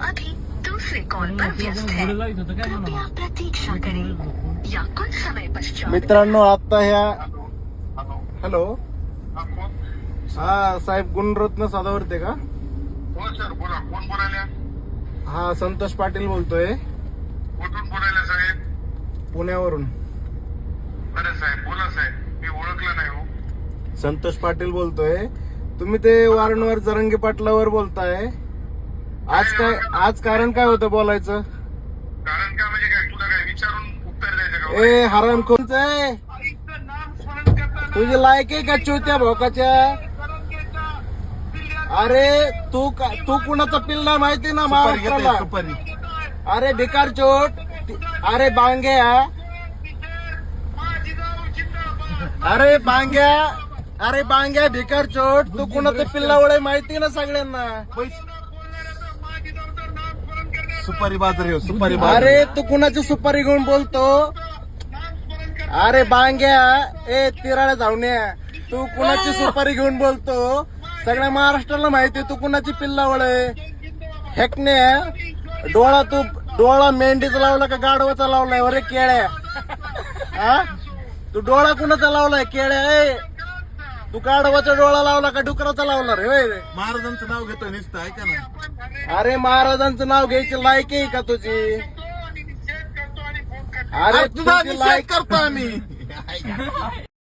अभी दूसरे कॉल पर व्यस्त है, कृपया प्रतीक्षा करें या कुछ समय पश्चात। मित्रांनो आता ह्या हॅलो हा साहेब गुणरत्न साधावरते का? हो सर बोला, कोण बोलायला? हा संतोष पाटील बोलतोय कुठून बोलायला साहेब? पुण्यावरून. अरे साहेब बोला साहेब, मी ओळखलं नाही हो. संतोष पाटील बोलतोय. तुम्ही ते वारंवार जरंगे पाटलावर बोलताय. आज कारण काय होतं बोलायचं? कारण काय म्हणजे काय, तुला काय विचारून उत्तर द्यायचं का? ए हराम कोणचं आहे? आईचं नाम स्मरण करताना तुझी लायक आहे का चोत्या भोकाच्या? अरे तू कुणाचा पिल्ला माहिती ना महाराष्ट्राला? अरे भिकार चोट. अरे बांग्या. अरे बांग्या भिकार चोट. तू कुणाचं पिल्ला वळे माहिती ना सगळ्यांना? सुपारी बाजरी सुपारी अरे तू कुणाची सुपारी घेऊन बोलतो? अरे बांग्या ए तिराळ्या जाऊन्या. तू कुणाची सुपारी घेऊन बोलतो? सगळ्या महाराष्ट्राला माहिती तू कुणाची पिल्लावळ आहे. हेकणे डोळा मेंढीचा लावला का गाढवाचा लावलाय? अरे केळ्या हा तू डोळा कुणाचा लावलाय? केळ्या ए तू गाढवाचा डोळा लावला का डुकराचा लावला रे? महाराजांचं नाव घेतोय नुसतं, ऐका ना. अरे महाराजांचं नाव घ्यायची लायक आहे का तुझी? अरे तुझा तुझी लायक करतो आम्ही.